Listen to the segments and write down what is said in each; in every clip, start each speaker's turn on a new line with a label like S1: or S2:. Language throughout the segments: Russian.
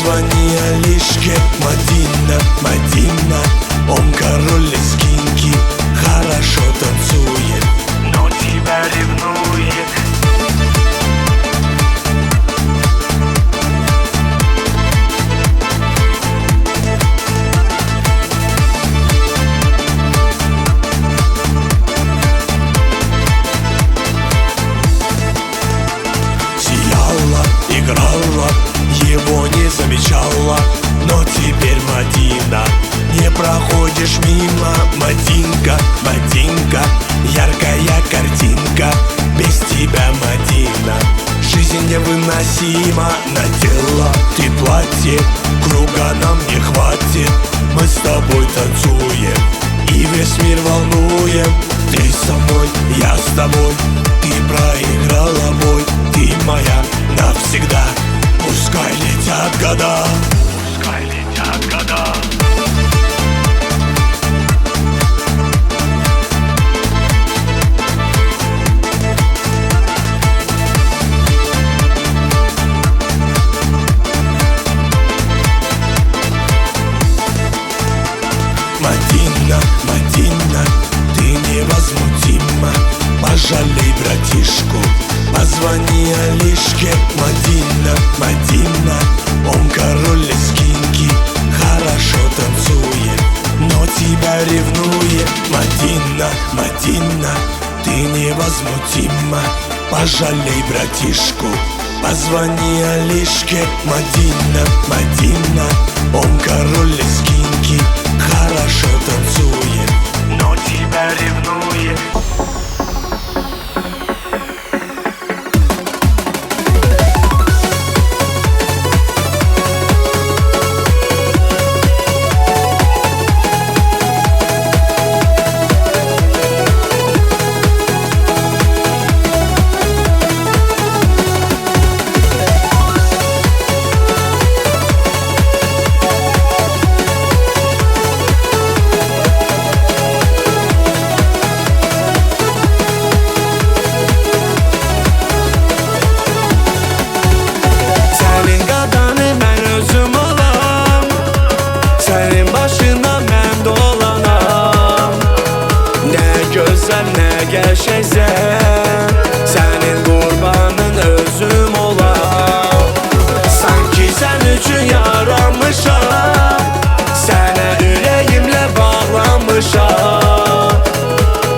S1: Позвони Алишке, Мадина, Мадина. Он король лезгинки, хорошо танцует, но тебя ревнует. Сияла, играла, его не замечала, но теперь Мадина. Не проходишь мимо, Мадинка, Мадинка. Яркая картинка, без тебя, Мадина. Жизнь невыносима, надела ты платье, круга нам не хватит. Мы с тобой танцуем и весь мир волнуем. Ты со мной, я с тобой, ты проиграла бой. Ты моя навсегда, пускай летят года, пускай летят года. Мадина, Мадина, ты невозмутима. Пожалей братишку, позвони Алишке, Мадина, Мадина. Он король лезгинки, хорошо танцует, но тебя ревнует. Мадина, Мадина, ты невозмутима. Пожалей братишку, позвони Алишке, Мадина, Мадина. Он король лезгинки, хорошо танцует, но тебя ревнует.
S2: Gerçekten senin kurbanın özüm olam. Sanki sen üçün yaranmışam, sana yüreğimle bağlanmışam.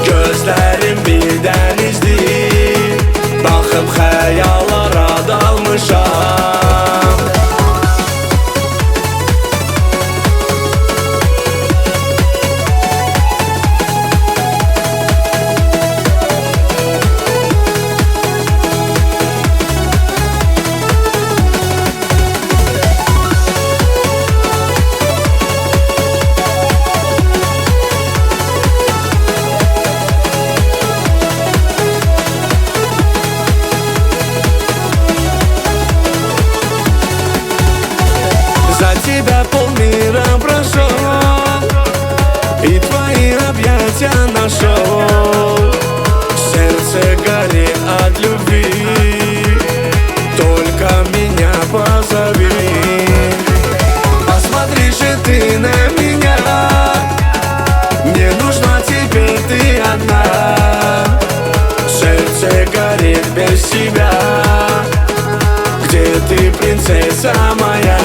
S2: Gözlerim bir denizdir, bakıp xəyallara dalmışam. За тебя полмира прошел и твои объятия нашел. Сердце горит от любви, только меня позови. Посмотри же ты на меня, мне нужна теперь ты одна. Сердце горит без тебя, где ты, принцесса моя?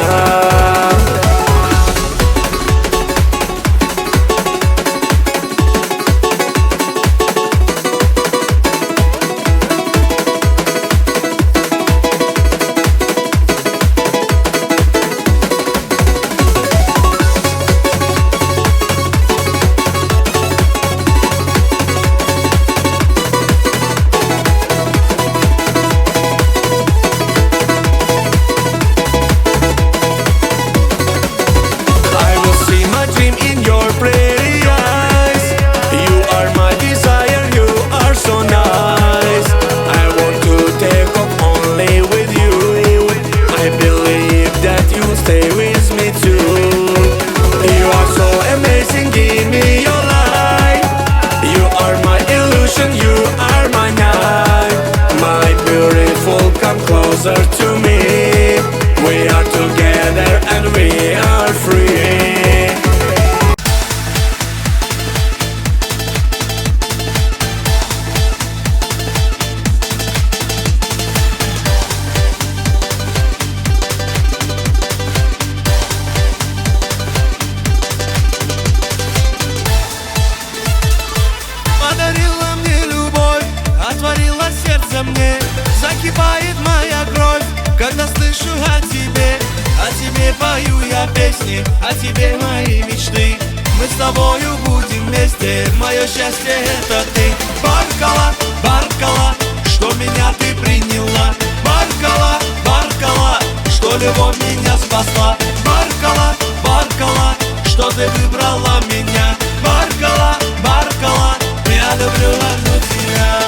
S2: нравится мне. Закипает моя кровь, когда слышу о тебе. О тебе пою я песни, о тебе мои мечты. Мы с тобою будем вместе, мое счастье это ты. Баркала, Баркала, что меня ты приняла. Баркала, Баркала, что любовь меня спасла. Баркала, Баркала, что ты выбрала меня. Баркала, Баркала, я люблю одну тебя.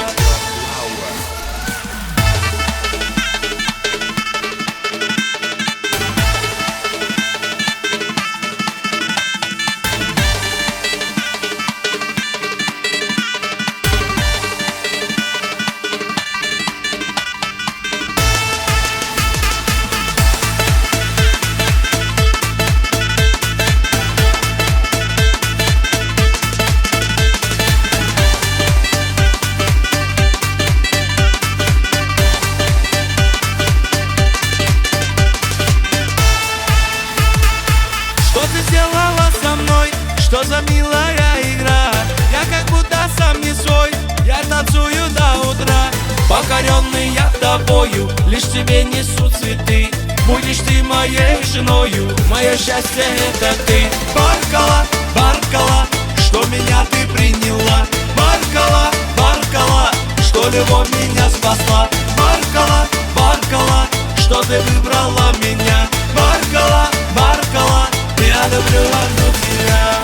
S2: Что ты сделала со мной? Что за милая игра? Я как будто сам не свой, я танцую до утра. Покоренный я тобою, лишь тебе несу цветы. Будешь ты моей женою, мое счастье это ты. Баркала, Баркала, что меня ты приняла. Баркала, Баркала, что любовь меня спасла. Баркала, Баркала, что ты выбрала меня. Баркала, Баркала, я люблю одну тебя.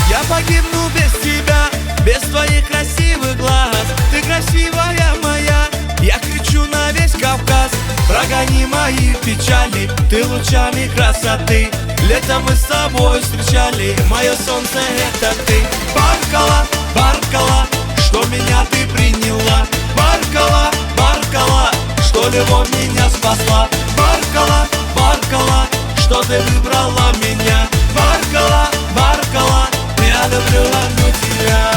S2: Я погибну без тебя, без твоих красивых глаз. Ты красивая моя, я кричу на весь Кавказ. Прогони мои печали, ты лучами красоты. Летом мы с тобой встречали, мое солнце это ты. Баркала, Баркала, что меня ты приняла. Баркала, Баркала, что любовь меня спасла. Баркала, Баркала, что ты выбрала меня. Баркала, Баркала, я люблю одну тебя.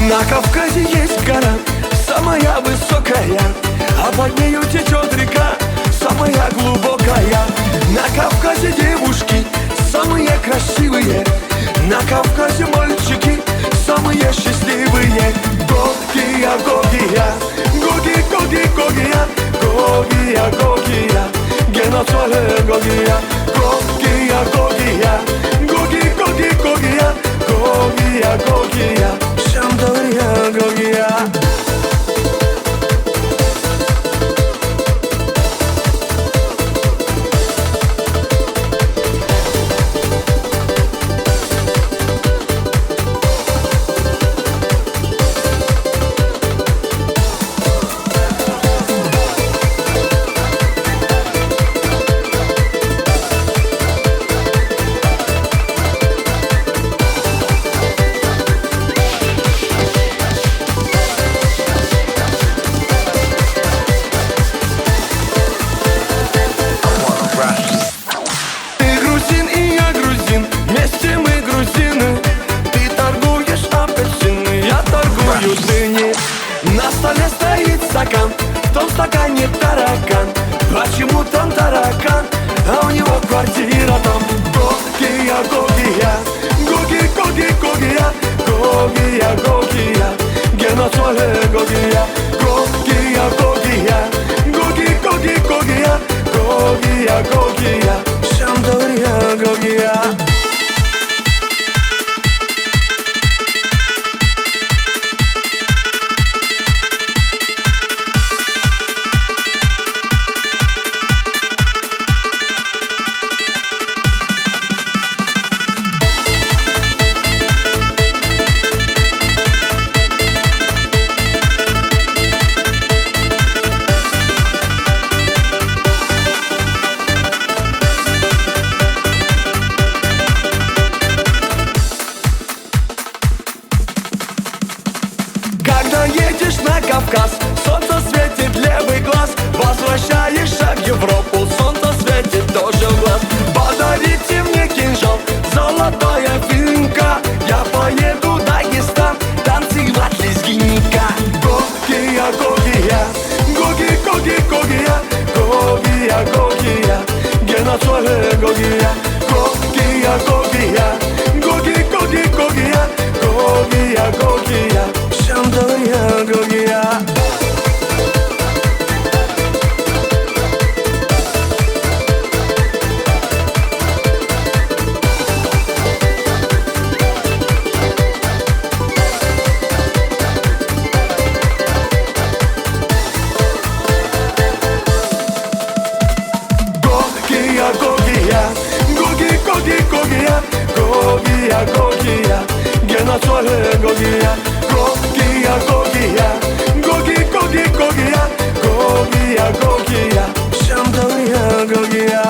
S1: На Кавказе есть гора, самая высокая, а под нею течет река, самая глубокая. На Кавказе девушки самые красивые, на Кавказе мальчики самые счастливые. Гогия, Гогия, Гоги, Гоги, Гогия, Гогия, Гогия, Геноцоле Гогия, Гогия, Гогия, Гоги, Гоги, Гогия, Гогия, Гогия, Шамдория, Гогия. На столе стоит стакан, в том стакане таракан. Почему там таракан, а у него квартира там? Гогия, Гогия, Гоги, Гоги, Гогия, Гогия, Гогия, Геноцоле Гогия, Гогия, Гогия, Гоги, Гоги, Гогия, Гогия, Гогия, Шамдория, Гогия. на Кавказ. Солнце светит левый глаз, возвращаешься в Европу. Солнце светит тоже в глаз. Подарите мне кинжал, золотая финка. Я поеду в Дагестан танцевать лезгинника. Гогия, Гогия, Гоги, Гоги, Гогия, Гогия, Гогия, Генацоле Гогия, Гогия, Гогия, Гоги, Гоги, Гогия, Гогия, Гогия, Шандоя Гогия. Гогия, Гогия, Генацоле Гогия, Гогия, Гогия, Гоги, Гоги, Гогия, Гогия, Гогия, Шандоя Гогия.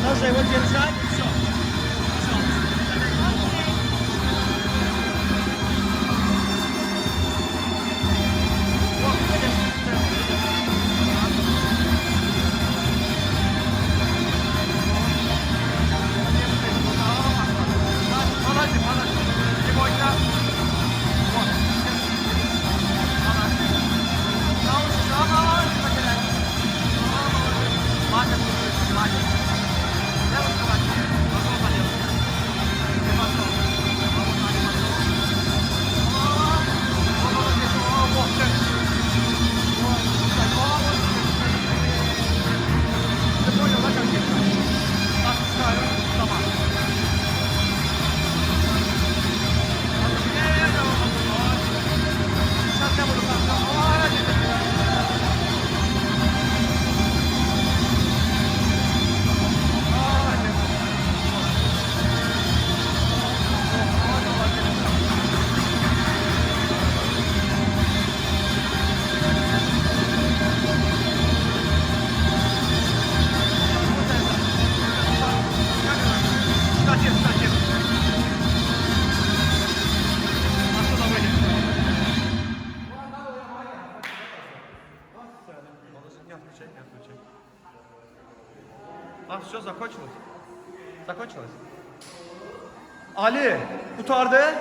S3: Нужно его держать и все.
S4: Ah, все, закончилось? Закончилось? Ali, kurtardı.